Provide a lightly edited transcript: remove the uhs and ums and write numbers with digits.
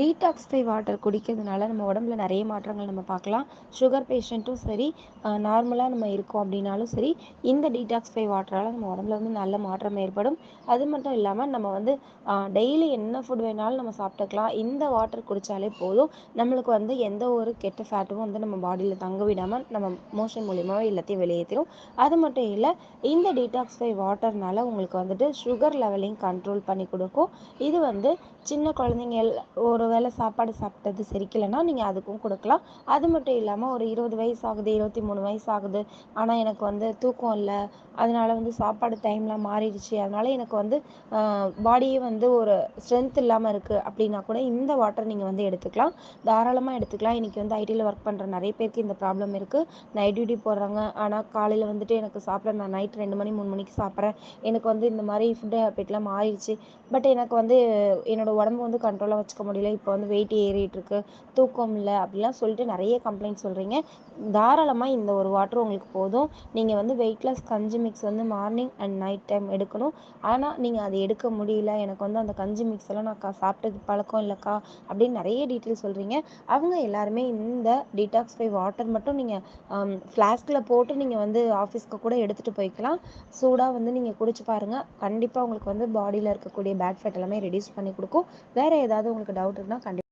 Detoxify water குடிக்கிறதுனால நம்ம உடம்புல நிறைய மாற்றங்கள் நம்ம பார்க்கலாம். சுகர் பேஷண்ட்டும் சரி, நார்மலாக நம்ம இருக்கோம் அப்படின்னாலும் சரி, இந்த டீடாக்ஸிஃபை வாட்டரால் நம்ம உடம்புல வந்து நல்ல மாற்றம் ஏற்படும். அது மட்டும் இல்லாமல் நம்ம வந்து டெய்லி என்ன ஃபுட் வேணாலும் நம்ம சாப்பிட்டுக்கலாம். இந்த வாட்டர் குடித்தாலே போதும். நம்மளுக்கு வந்து எந்த ஒரு கெட்ட ஃபேட்டும் வந்து நம்ம பாடியில் தங்க விடாமல் நம்ம மோஷன் மூலியமாக எல்லாத்தையும் வெளியேற்றிடும். அது மட்டும் இல்லை, இந்த டீடாக்ஸிஃபை வாட்டர்னால உங்களுக்கு வந்துட்டு சுகர் லெவலையும் கண்ட்ரோல் பண்ணி கொடுக்கும். இது வந்து சின்ன குழந்தைங்க ஒரு வேளை சாப்பாடு சாப்பிட்டது செரிக்கலைன்னா நீங்கள் அதுக்கும் கொடுக்கலாம். அது மட்டும் இல்லாமல் ஒரு 20 வயசு ஆகுது, 23 வயசு ஆகுது, ஆனால் எனக்கு வந்து தூக்கம் இல்லை, அதனால வந்து சாப்பாடு டைம்லாம் மாறிடுச்சு, அதனால எனக்கு வந்து பாடியே வந்து ஒரு ஸ்ட்ரென்த் இல்லாமல் இருக்குது அப்படின்னா கூட இந்த வாட்டர் நீங்கள் வந்து எடுத்துக்கலாம், தாராளமாக எடுத்துக்கலாம். இன்றைக்கி வந்து ஐடியில் ஒர்க் பண்ணுற நிறைய பேருக்கு இந்த ப்ராப்ளம் இருக்குது. நைட் டியூட்டி போடுறாங்க, ஆனால் காலையில் வந்துட்டு எனக்கு சாப்பிட நான் நைட் 2 மணி 3 மணிக்கு சாப்பிட்றேன், எனக்கு வந்து இந்த மாதிரி ஃபுட் ஹேபிட்லாம் மாறிடுச்சு, பட் எனக்கு வந்து என்னோட உடம்பு வந்து கண்ட்ரோலாக வச்சுக்க முடியல, இப்போ வந்து வெயிட் ஏறிட்டு இருக்கு, தூக்கம் இல்லை அப்படிலாம் சொல்லிட்டு நிறைய கம்ப்ளைண்ட் சொல்கிறீங்க. தாராளமாக இந்த ஒரு வாட்டர் உங்களுக்கு போதும். நீங்கள் வந்து வெயிட்லெஸ் கஞ்சி மிக்ஸ் வந்து மார்னிங் அண்ட் நைட் டைம் எடுக்கணும். ஆனால் நீங்கள் அதை எடுக்க முடியல, எனக்கு வந்து அந்த கஞ்சி மிக்ஸ் எல்லாம் நான் சாப்பிட்டது பழக்கம் இல்லைக்கா அப்படின்னு நிறைய டீட்டெயில் சொல்கிறீங்க. அவங்க எல்லாருமே இந்த டீடாக்ஸிஃபை வாட்டர் மட்டும் நீங்கள் ஃப்ளாஸ்கில் போட்டு நீங்கள் வந்து ஆஃபீஸ்க்கு கூட எடுத்துகிட்டு போய்க்கலாம். சூடாக வந்து நீங்கள் குடிச்சு பாருங்கள். கண்டிப்பாக உங்களுக்கு வந்து பாடியில் இருக்கக்கூடிய பேட் ஃபேட் எல்லாமே ரெடியூஸ் பண்ணி கொடுக்கும். வேறு ஏதாவது உங்களுக்கு டவுட் இருந்தால் கண்டிப்பாக